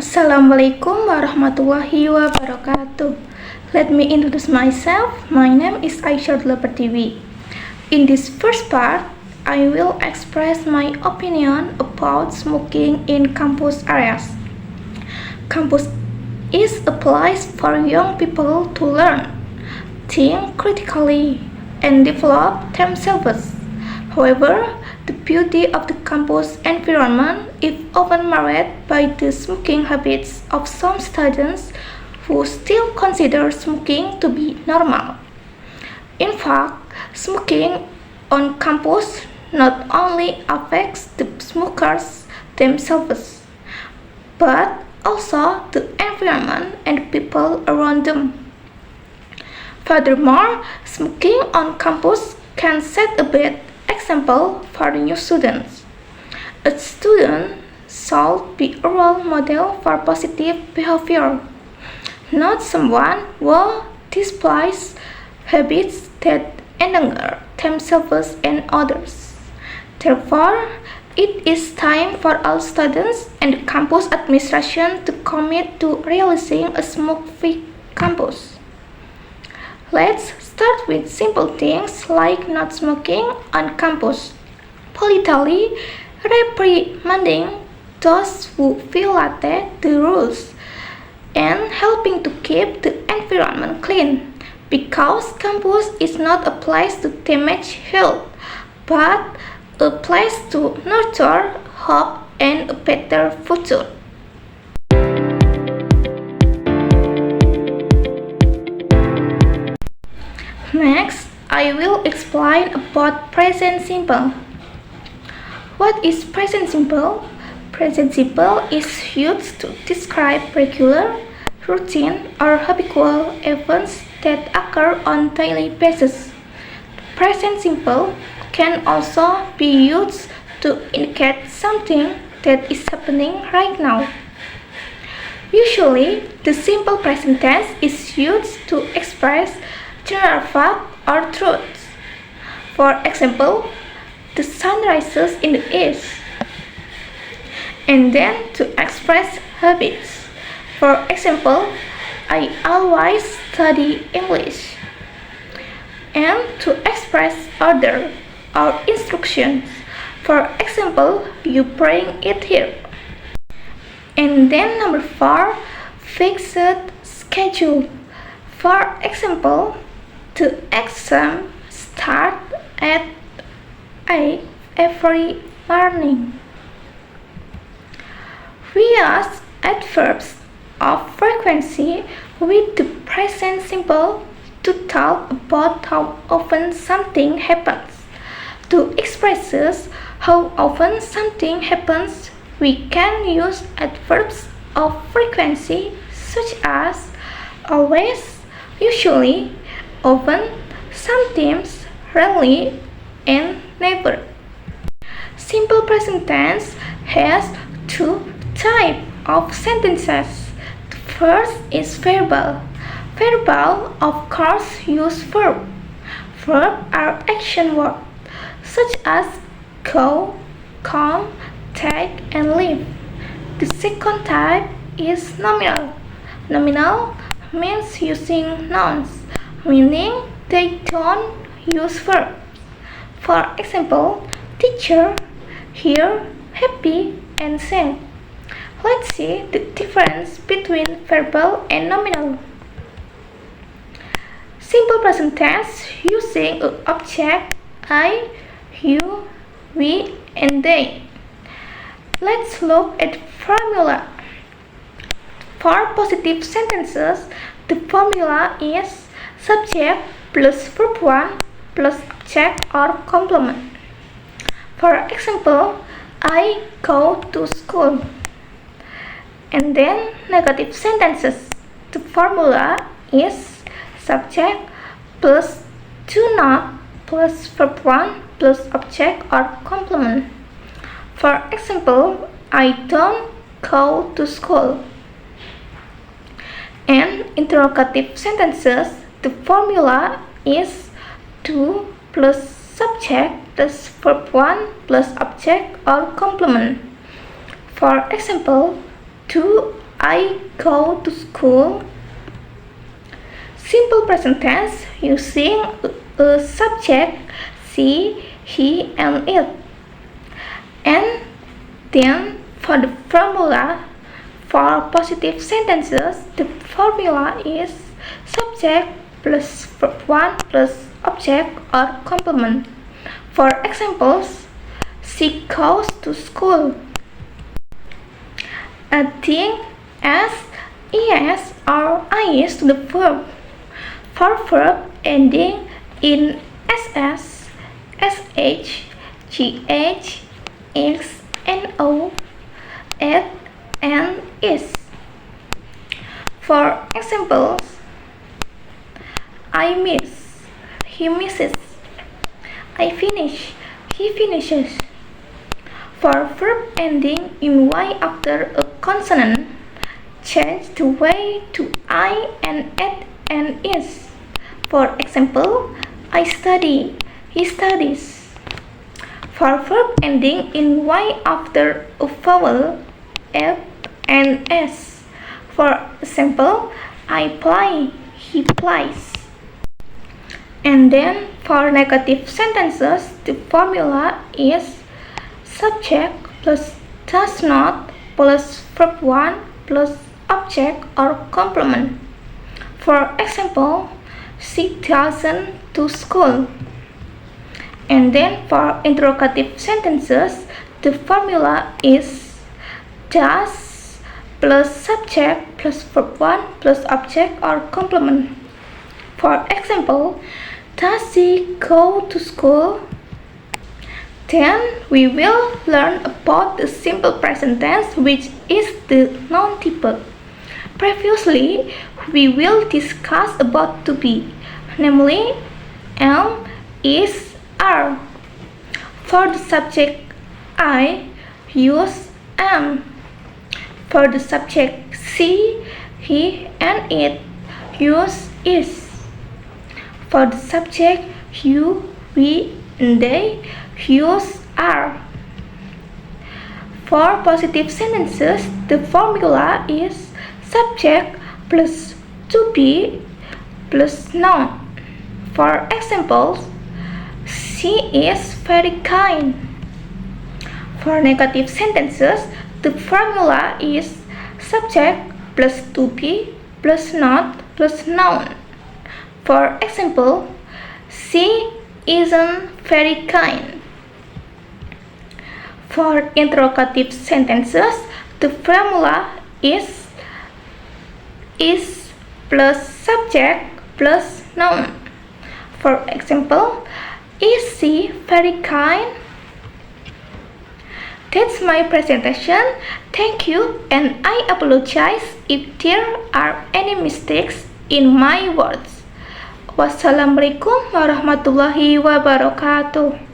Assalamualaikum warahmatullahi wabarakatuh. Let me introduce myself. My name is Aisyah Pertiwi. In this first part, I will express my opinion about smoking in campus areas. Campus is a place for young people to learn, think critically, and develop themselves. However, the beauty of the campus environment is often marred by the smoking habits of some students who still consider smoking to be normal. In fact, smoking on campus not only affects the smokers themselves, but also the environment and people around them. Furthermore, smoking on campus can set a bad example for the new students. A student should be a role model for positive behavior, not someone who displays habits that endanger themselves and others. Therefore, it is time for all students and the campus administration to commit to realizing a smoke-free campus. Let's start with simple things like not smoking on campus, politely reprimanding those who violate the rules, and helping to keep the environment clean, because campus is not a place to damage health, but a place to nurture hope and a better future. Next, I will explain about present simple. What is present simple? Present simple is used to describe regular, routine, or habitual events that occur on daily basis. Present simple can also be used to indicate something that is happening right now. Usually, the simple present tense is used to express general fact or truths. For example, the sun rises in the east. And then to express habits. For example, I always study English. And to express order or instructions. For example, you bring it here. And then number 4, fixed schedule. For example, the exam start at 8 every morning. We use adverbs of frequency with the present simple to talk about how often something happens. To express how often something happens, we can use adverbs of frequency such as always, usually, often, sometimes, rarely, and never. Simple present tense has two types of sentences. The first is verbal. Verbal, of course, use verb. Verb are action words, such as go, come, take, and leave. The second type is nominal. Nominal means using nouns, meaning they don't use verbs. For example, teacher, here, happy, and sad. Let's see the difference between verbal and nominal. Simple present tense using an object I, you, we, and they. Let's look at formula. For positive sentences, the formula is subject plus verb 1 plus object or complement. For example, I go to school. And then negative sentences, the formula is subject plus do not plus verb 1 plus object or complement. For example, I don't go to school. And interrogative sentences, the formula is do plus subject plus verb 1 plus object or complement. For example, do I go to school. Simple present tense using a subject she, he, and it. And then for the formula for positive sentences, the formula is subject plus verb 1 plus object or complement. For examples, she goes to school. Adding s, es, or is to the verb. For verb ending in ss, sh, gh, x, no, at, and is. For examples, I miss, he misses. I finish, he finishes. For verb ending in y after a consonant, change the way to I and at and is. For example, I study, he studies. For verb ending in y after a vowel, f and s. For example, I play, he plays. And then for negative sentences, the formula is subject plus does not plus verb 1 plus object or complement. For example, she doesn't to school. And then for interrogative sentences, the formula is does plus subject plus verb 1 plus object or complement. For example, does she go to school? Then we will learn about the simple present tense, which is the noun type. Previously, we will discuss about to be, namely am, is, are. For the subject I, use am. For the subject she, he, and it, use is. For the subject you, we, and they, use are. For positive sentences, the formula is subject plus to be plus noun. For examples, she is very kind. For negative sentences, the formula is subject plus to be plus not plus noun. For example, she isn't very kind. For interrogative sentences, the formula is plus subject plus noun. For example, is she very kind? That's my presentation. Thank you, and I apologize if there are any mistakes in my words. Wassalamualaikum warahmatullahi wabarakatuh.